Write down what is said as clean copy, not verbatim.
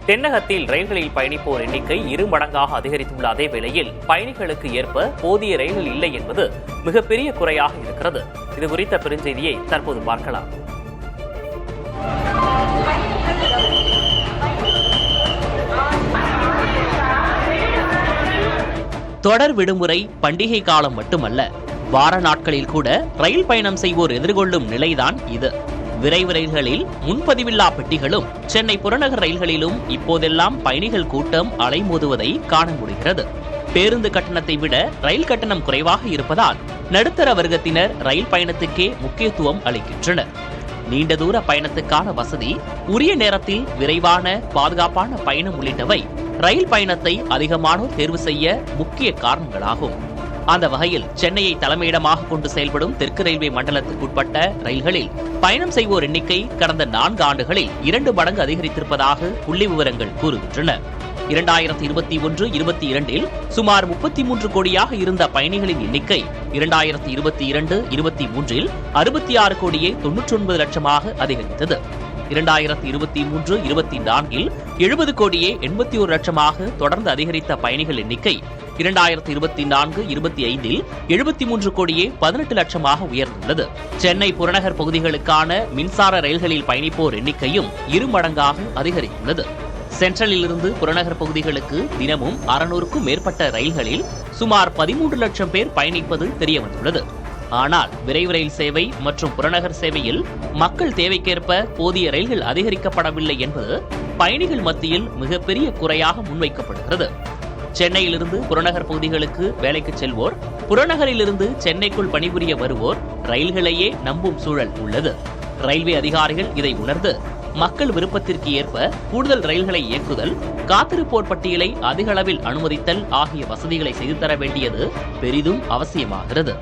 தென்னகத்தில் ரயில்களில் பயணிப்போர் எண்ணிக்கை 2 மடங்காக அதிகரித்துள்ள அதே வேளையில் பயணிகளுக்கு ஏற்ப போதிய ரயில்கள் இல்லை என்பது மிகப்பெரிய குறையாக இருக்கிறது. இது குறித்த பெருஞ்செய்தியை தற்போது பார்க்கலாம். தொடர் விடுமுறை, பண்டிகை காலம் மட்டுமல்ல, வார நாட்களில் கூட ரயில் பயணம் செய்வோர் எதிர்கொள்ளும் நிலைதான் இது. விரைவு ரயில்களில் முன்பதிவில்லா பெட்டிகளும் சென்னை புறநகர் ரயில்களிலும் இப்போதெல்லாம் பயணிகள் கூட்டம் அலைமோதுவதை காண முடிகிறது. பேருந்து கட்டணத்தை விட ரயில் கட்டணம் குறைவாக இருப்பதால் நடுத்தர வர்க்கத்தினர் ரயில் பயணத்துக்கே முக்கியத்துவம் அளிக்கின்றனர். நீண்ட தூர பயணத்துக்கான வசதி, உரிய நேரத்தில் விரைவான பாதுகாப்பான பயணம் உள்ளிட்டவை ரயில் பயணத்தை அதிகமானோர் தேர்வு செய்ய முக்கிய காரணங்களாகும். அந்த வகையில் சென்னையை தலைமையிடமாக கொண்டு செயல்படும் தெற்கு ரயில்வே மண்டலத்துக்குட்பட்ட ரயில்களில் பயணம் செய்வோர் எண்ணிக்கை கடந்த 4 ஆண்டுகளில் 2 மடங்கு அதிகரித்திருப்பதாக புள்ளி விவரங்கள் கூறுகின்றன. 2021-22 சுமார் 33 கோடியாக இருந்த பயணிகளின் எண்ணிக்கை 2022-23 66 கோடியே 99 லட்சமாக அதிகரித்தது. 2023-24 70 கோடியே 81 லட்சமாக தொடர்ந்து அதிகரித்த பயணிகள் எண்ணிக்கை 2024-25 73 கோடியே 18 லட்சமாக உயர்ந்துள்ளது. சென்னை புறநகர் பகுதிகளுக்கான மின்சார ரயில்களில் பயணிப்போர் எண்ணிக்கையும் 2 மடங்காக அதிகரித்துள்ளது. சென்ட்ரலில் இருந்து புறநகர் பகுதிகளுக்கு தினமும் 600க்கும் மேற்பட்ட ரயில்களில் சுமார் 13 லட்சம் பேர் பயணிப்பது தெரியவந்துள்ளது. ஆனால் விரைவு ரயில் சேவை மற்றும் புறநகர் சேவையில் மக்கள் தேவைக்கேற்ப போதிய ரயில்கள் அதிகரிக்கப்படவில்லை என்பது பயணிகள் மத்தியில் மிகப்பெரிய குறையாக முன்வைக்கப்படுகிறது. சென்னையிலிருந்து புறநகர் பகுதிகளுக்கு வேலைக்கு செல்வோர், புறநகரிலிருந்து சென்னைக்குள் பணிபுரிய வருவோர் ரயில்களையே நம்பும் சூழல் உள்ளது. ரயில்வே அதிகாரிகள் இதை உணர்ந்து மக்கள் விருப்பத்திற்கு ஏற்ப கூடுதல் ரயில்களை இயக்குதல், காத்திருப்போர் பட்டியலை அதிக அளவில் அனுமதித்தல் ஆகிய வசதிகளை செய்து தர வேண்டியது பெரிதும் அவசியமாகிறது.